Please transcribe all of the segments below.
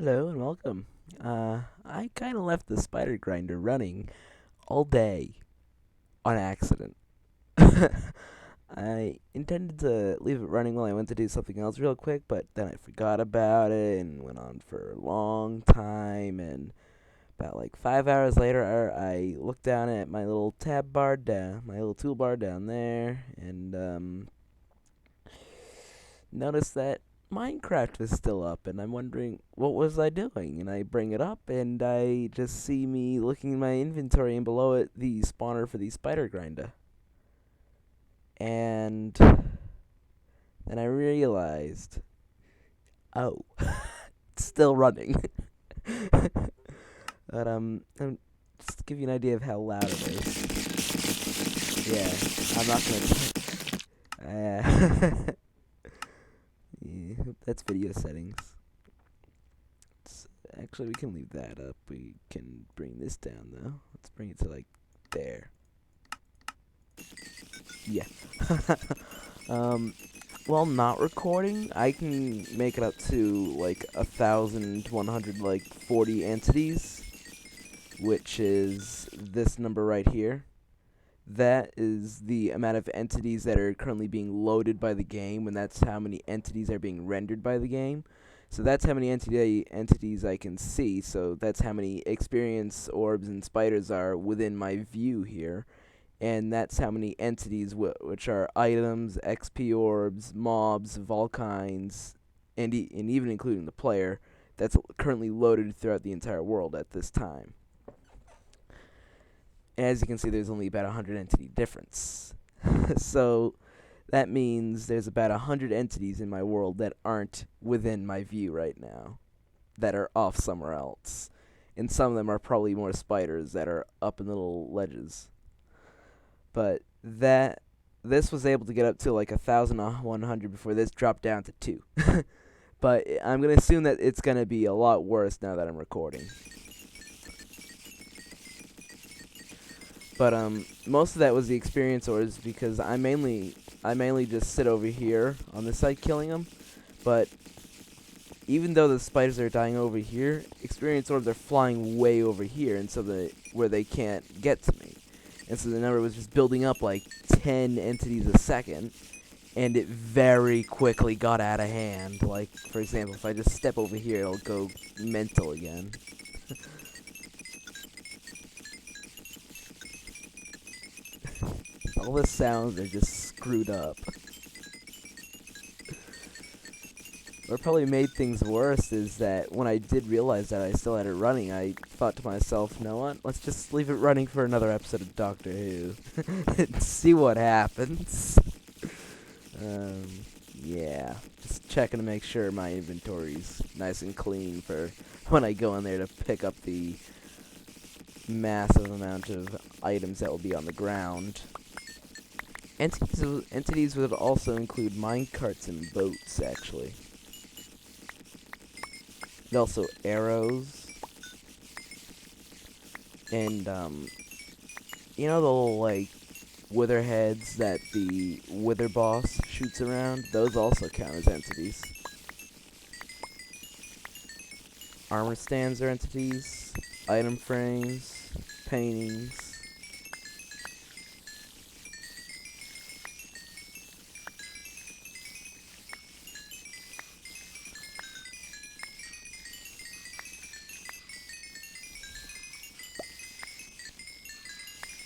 Hello and welcome. I kind of left the spider grinder running all day on accident. I intended to leave it running while I went to do something else real quick, but then I forgot about it and went on for a long time. And about like 5 hours later, I looked down at my little tab bar down, my little toolbar down there, and noticed that Minecraft was still up, and I'm wondering what was I doing. And I bring it up, and I just see me looking in my inventory, and below it the spawner for the spider grinder. And then I realized, oh, it's still running. But just to give you an idea of how loud it is. Yeah, I'm not gonna. Yeah, that's video settings. Actually, we can leave that up. We can bring this down, though. Let's bring it to, like, there. Yeah. While not recording, I can make it up to, like, 1,100, like, 40 entities, which is this number right here. That is the amount of entities that are currently being loaded by the game, and that's how many entities are being rendered by the game. So that's how many entities I can see. So that's how many experience orbs and spiders are within my view here. And that's how many entities, which are items, XP orbs, mobs of all kinds, and even including the player, that's currently loaded throughout the entire world at this time. As you can see, there's only about 100 entity difference. So that means there's about 100 entities in my world that aren't within my view right now, that are off somewhere else. And some of them are probably more spiders that are up in the little ledges. But this was able to get up to like 1,100 before this dropped down to 2. But I'm going to assume that it's going to be a lot worse now that I'm recording. But most of that was the experience orbs, because I mainly just sit over here on this side killing them. But even though the spiders are dying over here, experience orbs are flying way over here, and so where they can't get to me. And so the number was just building up like 10 entities a second, and it very quickly got out of hand. Like, for example, if I just step over here, it'll go mental again. All the sounds are just screwed up. What probably made things worse is that when I did realize that I still had it running, I thought to myself, you know what, let's just leave it running for another episode of Doctor Who and see what happens. Yeah, just checking to make sure my inventory's nice and clean for when I go in there to pick up the massive amount of items that will be on the ground. Entities would also include minecarts and boats, actually. And also arrows. And, you know the little, like, wither heads that the wither boss shoots around? Those also count as entities. Armor stands are entities. Item frames. Paintings.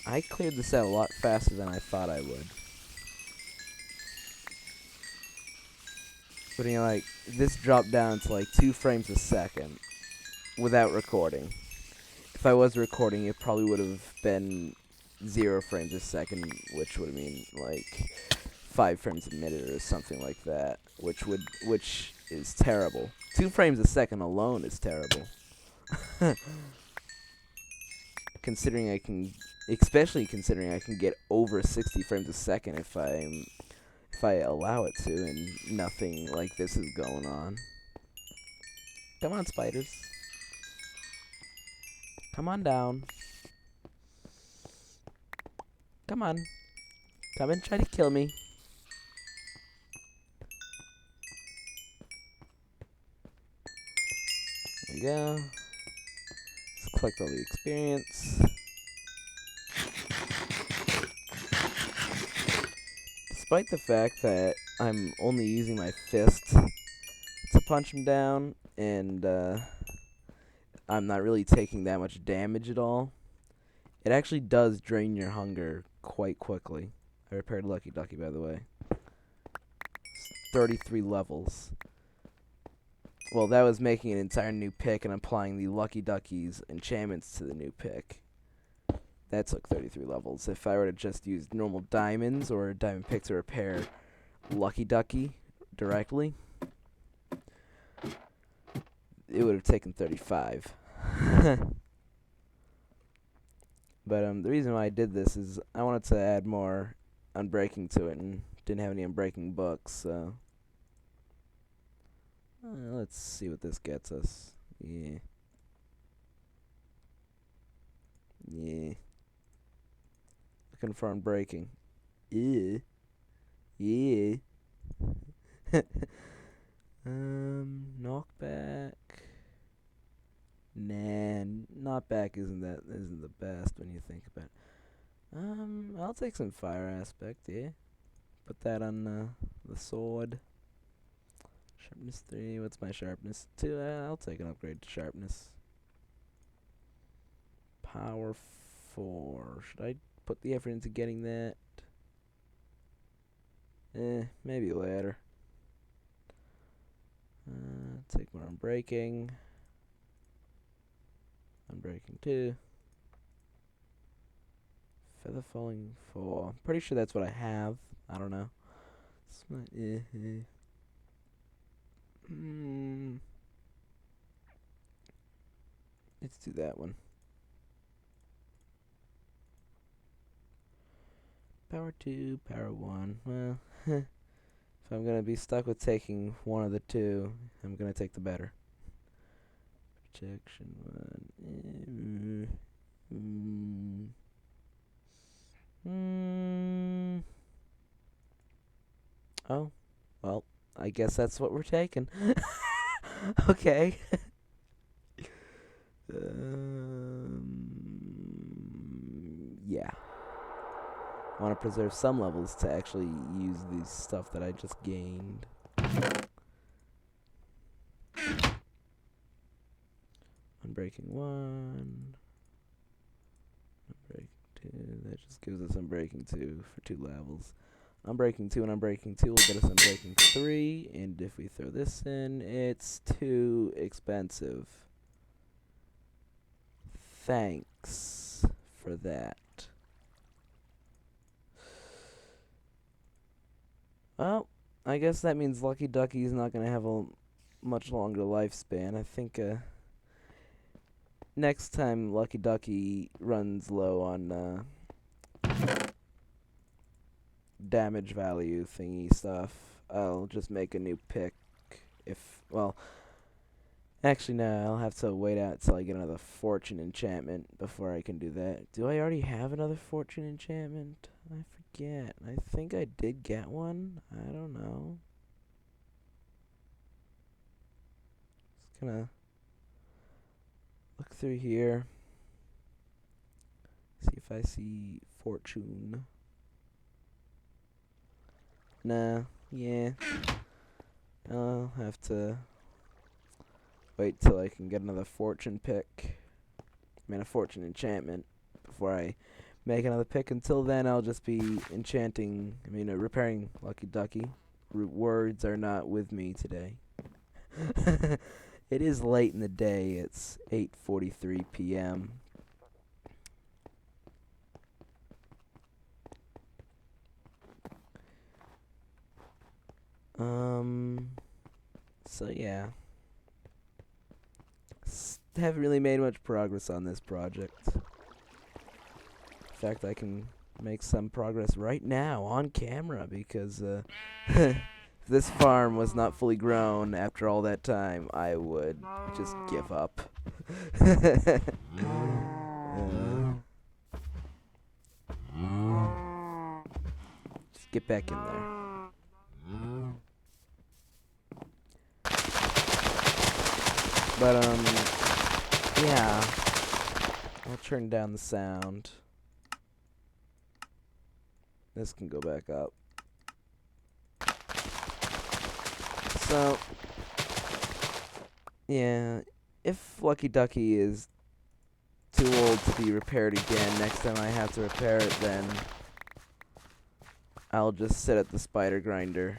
I cleared this out a lot faster than I thought I would. But, you know, like, this dropped down to like 2 frames a second without recording. If I was recording, it probably would have been 0 frames a second, which would mean like 5 frames a minute or something like that, which is terrible. 2 frames a second alone is terrible. Especially considering I can get over 60 frames a second if I allow it to, and nothing like this is going on. Come on, spiders. Come on down. Come on. Come and try to kill me. we go. Let's collect all the experience. Despite the fact that I'm only using my fist to punch him down, and I'm not really taking that much damage at all, it actually does drain your hunger quite quickly. I repaired Lucky Ducky, by the way. It's 33 levels. Well, that was making an entire new pick and applying the Lucky Ducky's enchantments to the new pick. That took 33 levels. If I were to just use normal diamonds or a diamond pick to repair Lucky Ducky directly, it would have taken 35. But the reason why I did this is I wanted to add more unbreaking to it and didn't have any unbreaking books, so let's see what this gets us. Yeah. Looking for unbreaking. Yeah. Knockback. Nah, knockback isn't the best when you think about it. I'll take some fire aspect, yeah. Put that on the sword. Sharpness 3. What's my sharpness? 2. I'll take an upgrade to sharpness. Power 4. Should I put the effort into getting that? Maybe later. Take more unbreaking. Unbreaking 2. Feather falling 4. I'm pretty sure that's what I have. I don't know. Let's do that one. Power 2, power 1. Well, if I'm going to be stuck with taking one of the two, I'm going to take the better. Protection 1. Oh, well, I guess that's what we're taking. Okay. Yeah. I want to preserve some levels to actually use the stuff that I just gained. Unbreaking 1. Unbreaking 2. That just gives us Unbreaking 2 for 2 levels. Unbreaking 2 and Unbreaking 2 will get us Unbreaking 3. And if we throw this in, it's too expensive. Thanks for that. Well, I guess that means Lucky Ducky's not going to have a much longer lifespan. I think next time Lucky Ducky runs low on damage value thingy stuff, I'll just make a new pick. Actually, no, I'll have to wait out till I get another fortune enchantment before I can do that. Do I already have another fortune enchantment? I forget. I think I did get one. I don't know. Just gonna look through here. See if I see fortune. Nah, yeah. I'll have to wait till I can get another fortune pick. A fortune enchantment before I make another pick. Until then, I'll just be repairing Lucky Ducky. Words are not with me today. It is late in the day. It's 8:43 p.m. So yeah. Haven't really made much progress on this project. In fact, I can make some progress right now on camera because if this farm was not fully grown after all that time, I would just give up. Just get back in there. But, yeah. I'll turn down the sound. This can go back up. So, yeah, if Lucky Ducky is too old to be repaired again, next time I have to repair it, then I'll just sit at the spider grinder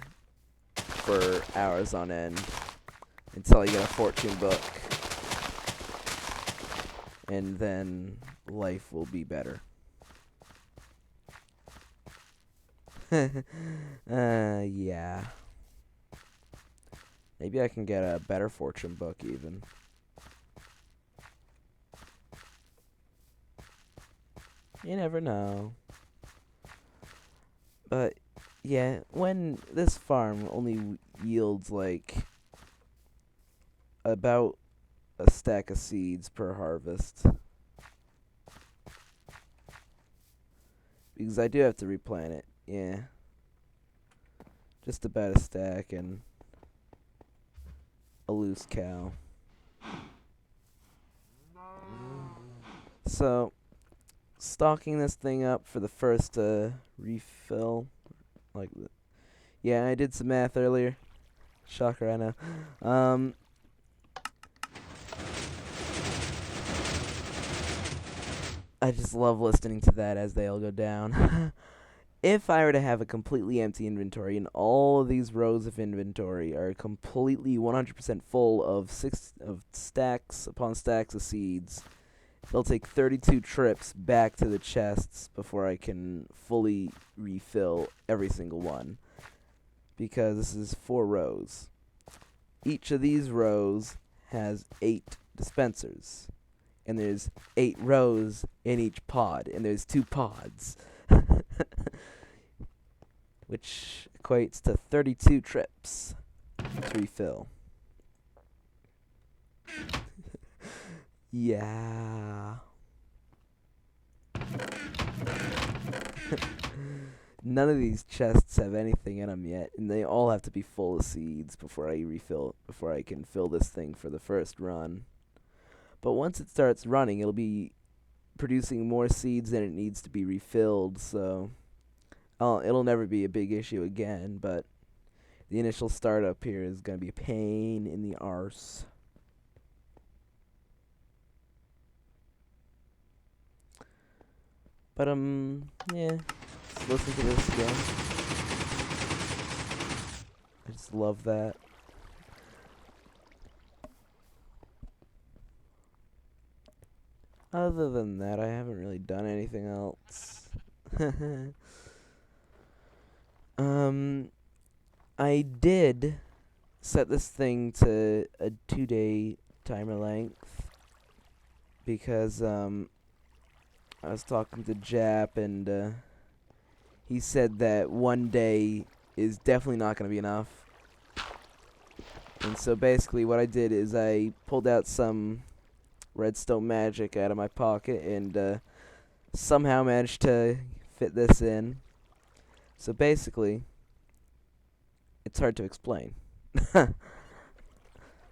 for hours on end until I get a fortune book. And then life will be better. Yeah. Maybe I can get a better fortune book even. You never know. But, yeah, when this farm only yields, like, about a stack of seeds per harvest. Because I do have to replant it, yeah. Just about a stack and a loose cow. So, stocking this thing up for the first refill, like, yeah, I did some math earlier. Shocker, I know. I just love listening to that as they all go down. If I were to have a completely empty inventory and all of these rows of inventory are completely 100% full of stacks upon stacks of seeds, it'll take 32 trips back to the chests before I can fully refill every single one. Because this is 4 rows. Each of these rows has 8 dispensers. And there's 8 rows in each pod. And there's 2 pods. Which equates to 32 trips to refill. Yeah. None of these chests have anything in them yet, and they all have to be full of seeds before I can fill this thing for the first run. But once it starts running, it'll be producing more seeds than it needs to be refilled, so it'll never be a big issue again, but the initial startup here is going to be a pain in the arse. But, yeah, let's listen to this again. I just love that. Other than that, I haven't really done anything else. I did set this thing to a 2-day timer length because, I was talking to Jap and, he said that 1 day is definitely not going to be enough. And so basically what I did is I pulled out some redstone magic out of my pocket and, somehow managed to fit this in. So basically, it's hard to explain.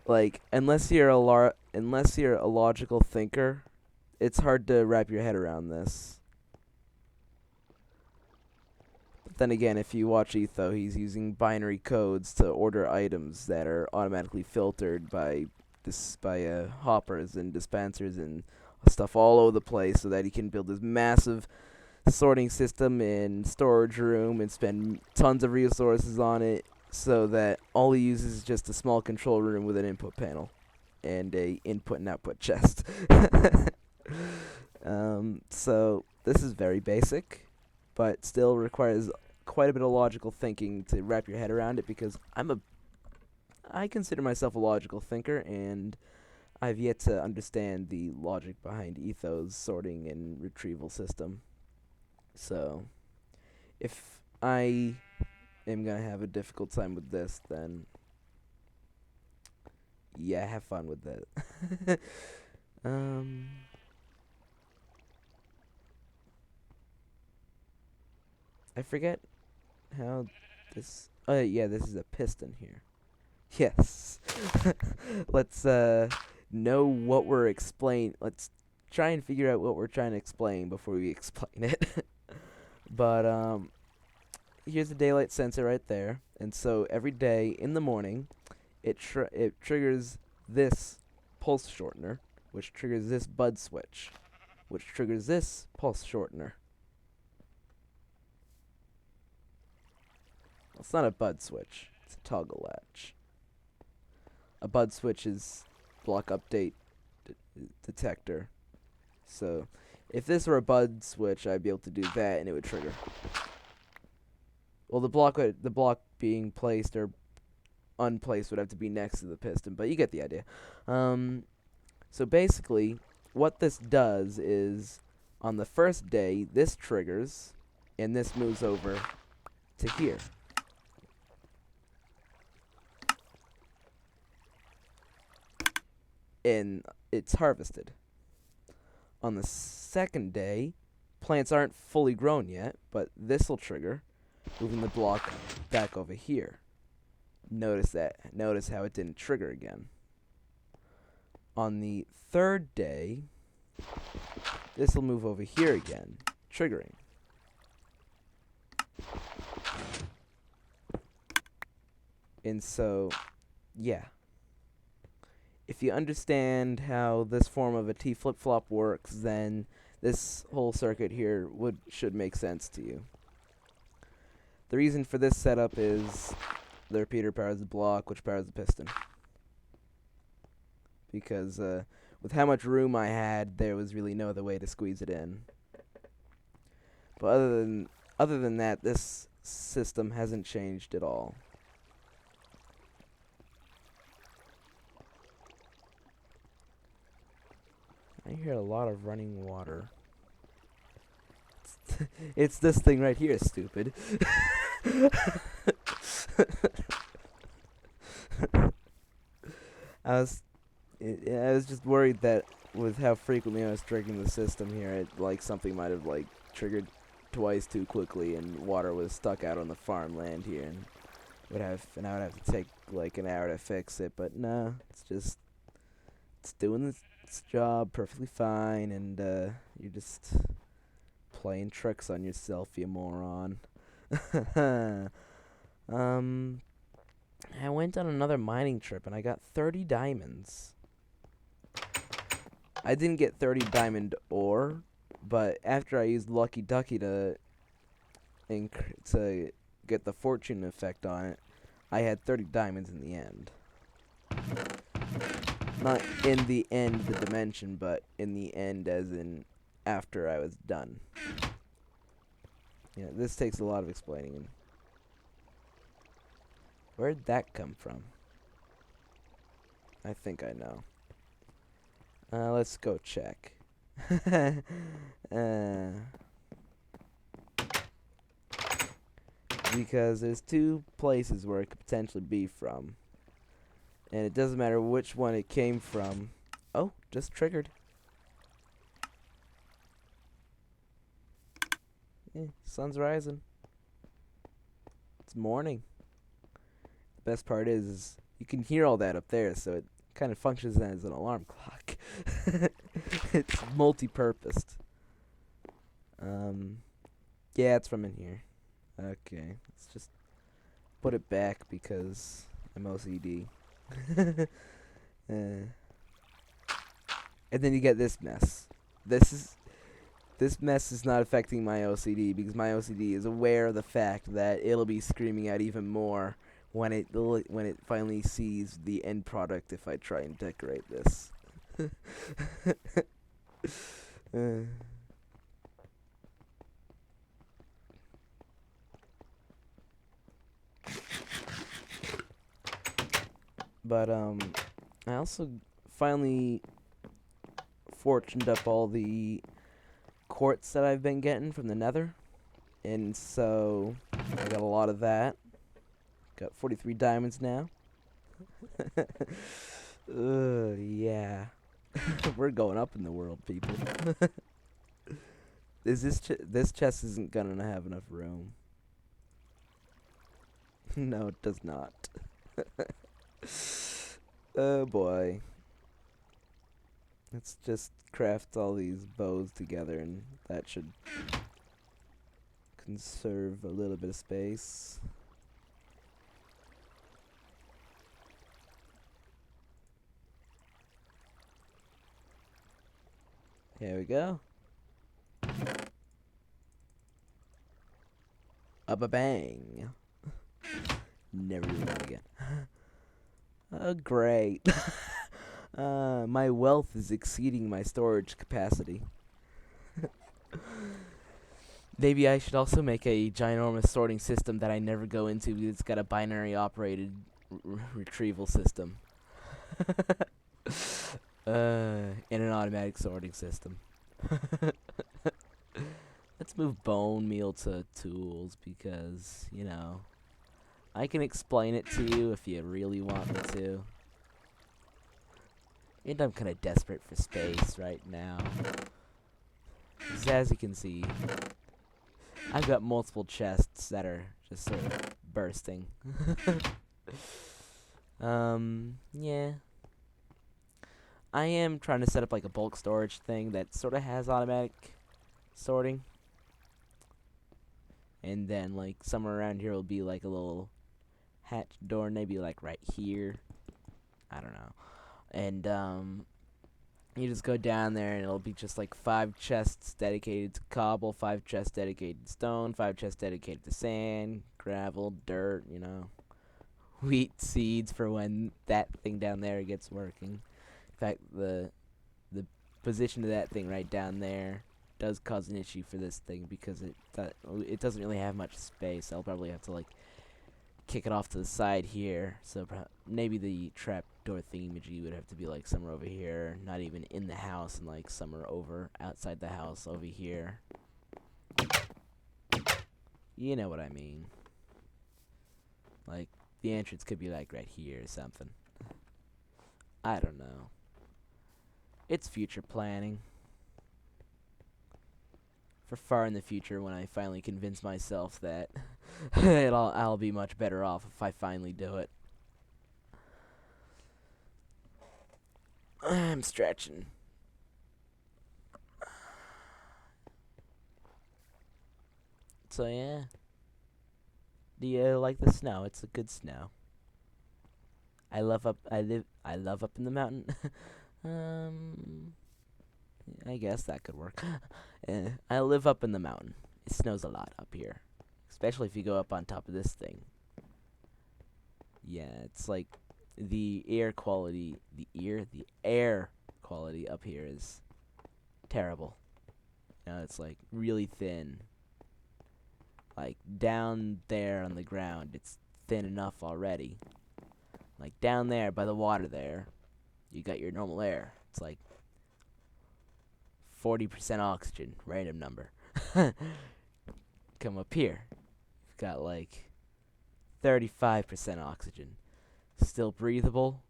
Like, unless you're a logical thinker, it's hard to wrap your head around this. But then again, if you watch Etho, he's using binary codes to order items that are automatically filtered by hoppers and dispensers and stuff all over the place, so that he can build this massive sorting system and storage room and spend tons of resources on it, so that all he uses is just a small control room with an input panel and a input and output chest. So this is very basic, but still requires quite a bit of logical thinking to wrap your head around it, because I consider myself a logical thinker, and I've yet to understand the logic behind Etho's sorting and retrieval system. So, if I am going to have a difficult time with this, then yeah, have fun with that. I forget how this... Oh, yeah, this is a piston here. Yes. Let's know what we're explain. Let's try and figure out what we're trying to explain before we explain it. But here's the daylight sensor right there, and so every day in the morning, it triggers this pulse shortener, which triggers this bud switch, which triggers this pulse shortener. Well, it's not a bud switch; it's a toggle latch. A bud switch is block update detector. So, if this were a bud switch, I'd be able to do that, and it would trigger. Well, the block being placed or unplaced would have to be next to the piston, but you get the idea. So basically, what this does is, on the first day, this triggers, and this moves over to here. And it's harvested. On the second day, plants aren't fully grown yet, but this will trigger, moving the block back over here. Notice how it didn't trigger again. On the third day, this will move over here again, triggering. And so, yeah. If you understand how this form of a T flip-flop works, then this whole circuit here should make sense to you. The reason for this setup is the repeater powers the block, which powers the piston. Because with how much room I had, there was really no other way to squeeze it in. But other than that, this system hasn't changed at all. I hear a lot of running water. It's this thing right here, stupid. I was just worried that with how frequently I was triggering the system here, something might have triggered twice too quickly, and water was stuck out on the farmland here, and I would have to take an hour to fix it. But no, it's doing its job perfectly fine, and you're just playing tricks on yourself, you moron. I went on another mining trip and I got 30 diamonds. I didn't get 30 diamond ore, but after I used Lucky Ducky to get the fortune effect on it, I had 30 diamonds in the end. Not in the end of the dimension, but in the end as in after I was done. Yeah, this takes a lot of explaining. Where'd that come from? I think I know. Let's go check. Because there's two places where it could potentially be from. And it doesn't matter which one it came from. Oh, just triggered. Sun's rising. It's morning. The best part is you can hear all that up there, so it kind of functions as an alarm clock. It's multi-purposed. Yeah, it's from in here. Okay, let's just put it back because I'm OCD. And then you get this mess. This mess is not affecting my OCD because my OCD is aware of the fact that it'll be screaming out even more when it finally sees the end product if I try and decorate this. But I also finally fortuned up all the quartz that I've been getting from the Nether, and so I got a lot of that. Got 43 diamonds now. Yeah. We're going up in the world, people. This chest isn't gonna have enough room. No, it does not. Oh boy. Let's just craft all these bows together, and that should conserve a little bit of space. Here we go. Bang. Never do that again. Oh, great. My wealth is exceeding my storage capacity. Maybe I should also make a ginormous sorting system that I never go into because it's got a binary operated retrieval system. And an automatic sorting system. Let's move bone meal to tools because, you know, I can explain it to you if you really want me to. And I'm kind of desperate for space right now. 'Cause as you can see, I've got multiple chests that are just sort of bursting. Yeah. I am trying to set up like a bulk storage thing that sort of has automatic sorting. And then like somewhere around here will be like a little hatch door, maybe like right here. I don't know. And you just go down there and it'll be just like 5 chests dedicated to cobble, 5 chests dedicated to stone, 5 chests dedicated to sand, gravel, dirt, you know. Wheat seeds for when that thing down there gets working. In fact, the position of that thing right down there does cause an issue for this thing because it doesn't really have much space. I'll probably have to like kick it off to the side here. So maybe the trapdoor thingamajig would have to be like somewhere over here, not even in the house, and like somewhere over outside the house over here. You know what I mean. Like the entrance could be like right here or something. I don't know. It's future planning. For far in the future when I finally convince myself that I'll be much better off if I finally do it. I'm stretching. So yeah. Do you like the snow? It's a good snow. I love up in the mountain. I guess that could work. I live up in the mountain. It snows a lot up here, especially if you go up on top of this thing. Yeah, it's like the air quality up here is terrible. You know, it's like really thin. Like down there on the ground, it's thin enough already. Like down there by the water there, you got your normal air. It's like 40% oxygen, random number. Come up here, you've got like 35% oxygen. Still breathable,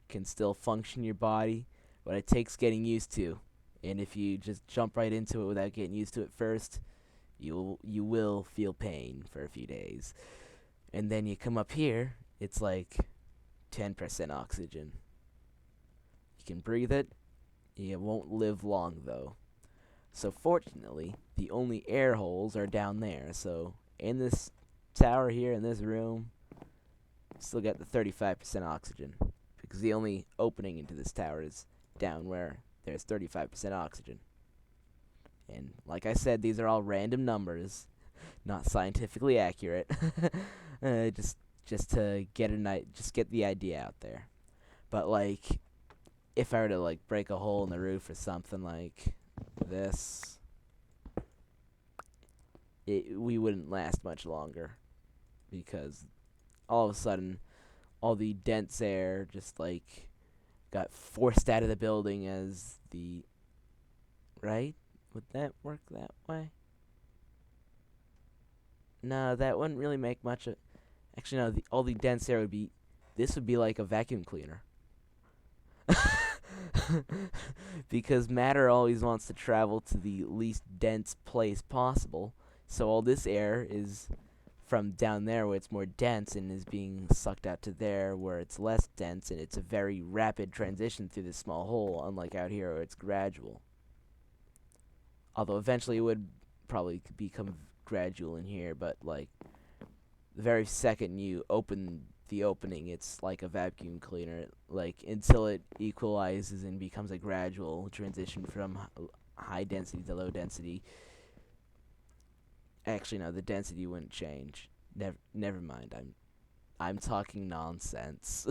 can still function your body, but it takes getting used to. And if you just jump right into it without getting used to it first, you will feel pain for a few days. And then you come up here, it's like 10% oxygen. You can breathe it. You won't live long, though. So fortunately, the only air holes are down there. So in this tower here, in this room, still got the 35% oxygen. Because the only opening into this tower is down where there's 35% oxygen. And like I said, these are all random numbers, not scientifically accurate. Just to get the idea out there. But like, if I were to like break a hole in the roof or something like this, we wouldn't last much longer because all of a sudden, all the dense air just like got forced out of the building as the right. Would that work that way? No, that wouldn't really make much of. Actually, no. All the dense air would be. This would be like a vacuum cleaner. Because matter always wants to travel to the least dense place possible. So all this air is from down there where it's more dense and is being sucked out to there where it's less dense, and it's a very rapid transition through this small hole, unlike out here where it's gradual. Although eventually it would probably become gradual in here, but like the very second you open the opening, it's like a vacuum cleaner, like until it equalizes and becomes a gradual transition from high density to low density. Actually, no, the density wouldn't change. Never mind. I'm talking nonsense.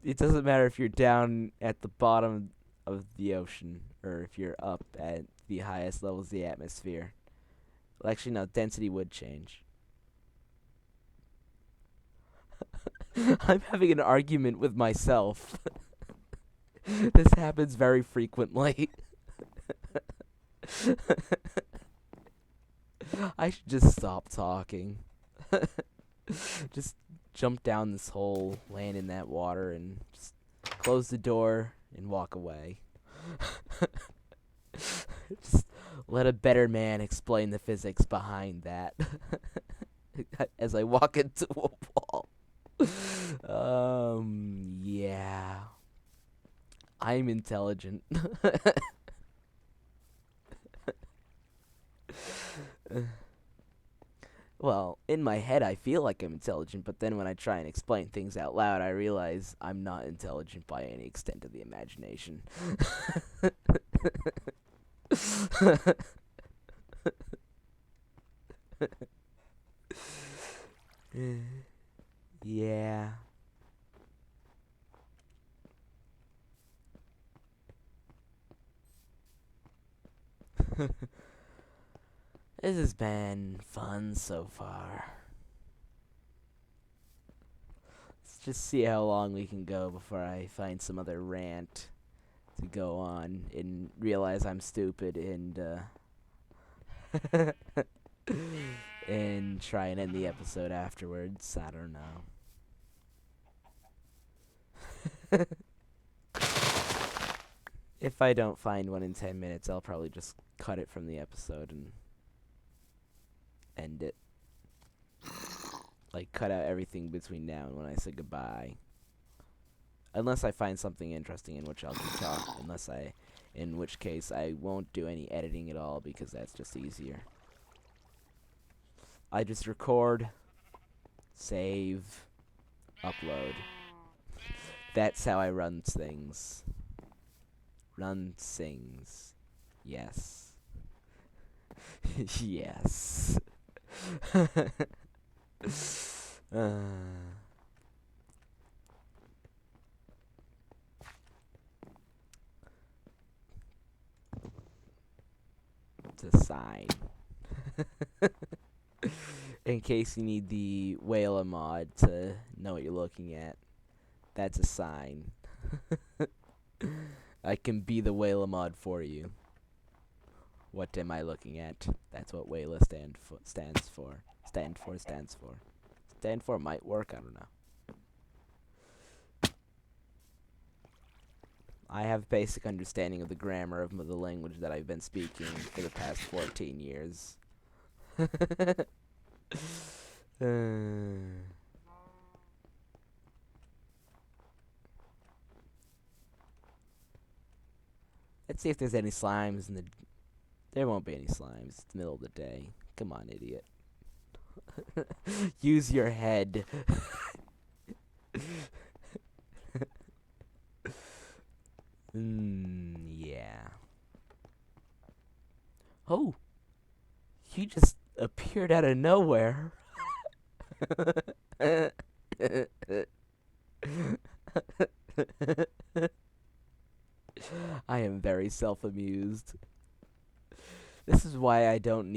It doesn't matter if you're down at the bottom of the ocean or if you're up at the highest levels of the atmosphere. Well, actually, no, density would change. I'm having an argument with myself. This happens very frequently. I should just stop talking. Just jump down this hole, land in that water, and just close the door and walk away. Just let a better man explain the physics behind that. As I walk into a wall. Yeah. I'm intelligent. Well, in my head I feel like I'm intelligent, but then when I try and explain things out loud, I realize I'm not intelligent by any extent of the imagination. Yeah. This has been fun so far. Let's just see how long we can go before I find some other rant to go on and realize I'm stupid and and try and end the episode afterwards. I don't know. If I don't find one in 10 minutes, I'll probably just cut it from the episode and end it. Like, cut out everything between now and when I say goodbye. Unless I find something interesting in which I'll keep talking. In which case I won't do any editing at all because that's just easier. I just record, save, upload. That's how I run things. Run things. Yes. Yes. It's a sign. In case you need the Whale mod to know what you're looking at, that's a sign. I can be the Whale mod for you. What am I looking at? That's what whitelist stands for. Stand for might work, I don't know. I have basic understanding of the grammar of the language that I've been speaking for the past 14 years. Let's see if there's any slimes in the... There won't be any slimes. It's the middle of the day. Come on, idiot. Use your head. Yeah. Oh! You just appeared out of nowhere. I am very self-amused. This is why I don't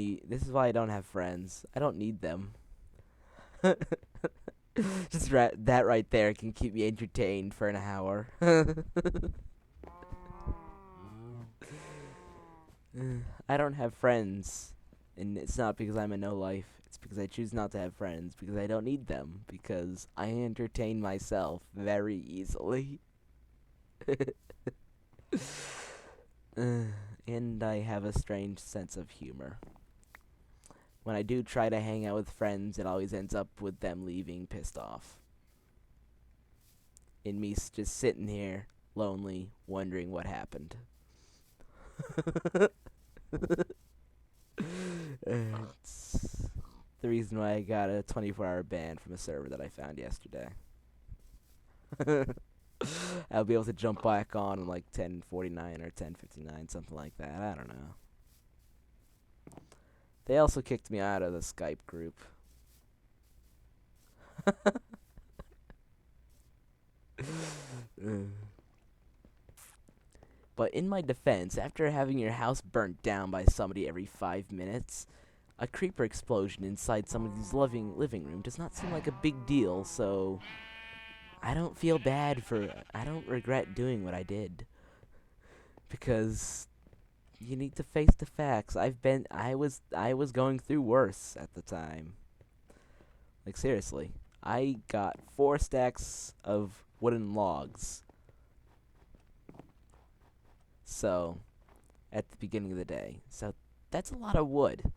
have friends. I don't need them. Just that right there can keep me entertained for an hour. I don't have friends. And it's not because I'm a no-life. It's because I choose not to have friends. Because I don't need them. Because I entertain myself very easily. And I have a strange sense of humor. When I do try to hang out with friends, it always ends up with them leaving pissed off. And me just sitting here, lonely, wondering what happened. It's the reason why I got a 24-hour ban from a server that I found yesterday. I'll be able to jump back on like 10:49 or 10:59, something like that. I don't know. They also kicked me out of the Skype group. But in my defense, after having your house burnt down by somebody every 5 minutes, a creeper explosion inside somebody's living room does not seem like a big deal, so I don't feel bad I don't regret doing what I did. Because you need to face the facts. I was going through worse at the time. Like, seriously. I got 4 stacks of wooden logs. So, at the beginning of the day. So, that's a lot of wood.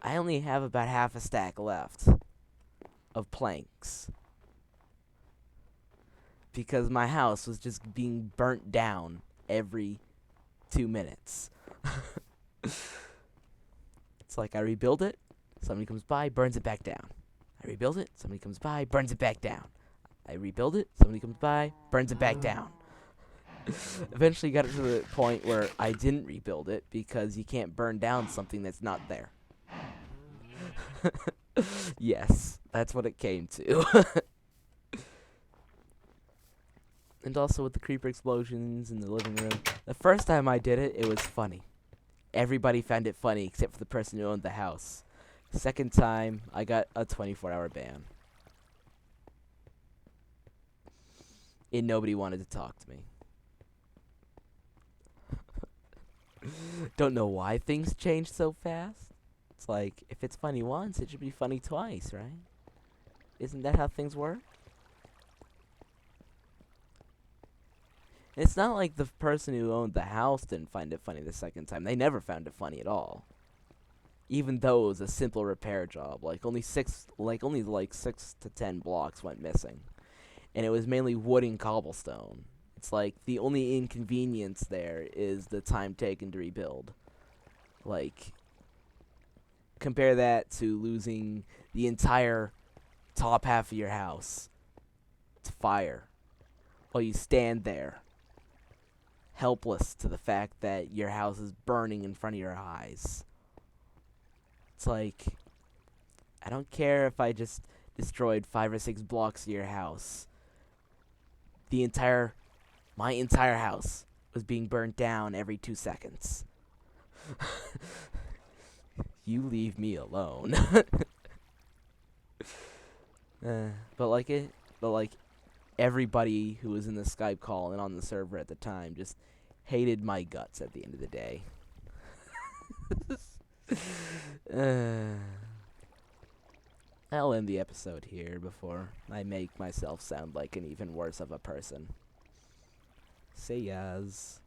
I only have about half a stack left of planks. Because my house was just being burnt down every 2 minutes. It's like I rebuild it, somebody comes by, burns it back down. I rebuild it, somebody comes by, burns it back down. I rebuild it, somebody comes by, burns it back down. Eventually got it to the point where I didn't rebuild it because you can't burn down something that's not there. Yes, that's what it came to. And also with the creeper explosions in the living room. The first time I did it, it was funny. Everybody found it funny except for the person who owned the house. Second time, I got a 24-hour ban. And nobody wanted to talk to me. Don't know why things changed so fast. It's like, if it's funny once, it should be funny twice, right? Isn't that how things work? It's not like the person who owned the house didn't find it funny the second time. They never found it funny at all. Even though it was a simple repair job, only 6 to 10 blocks went missing. And it was mainly wood and cobblestone. It's like the only inconvenience there is the time taken to rebuild. Like, compare that to losing the entire top half of your house to fire while you stand there, helpless to the fact that your house is burning in front of your eyes. It's like, I don't care if I just destroyed 5 or 6 blocks of your house. My entire house was being burnt down every 2 seconds. You leave me alone. But everybody who was in the Skype call and on the server at the time just hated my guts at the end of the day. I'll end the episode here before I make myself sound like an even worse of a person. See yas.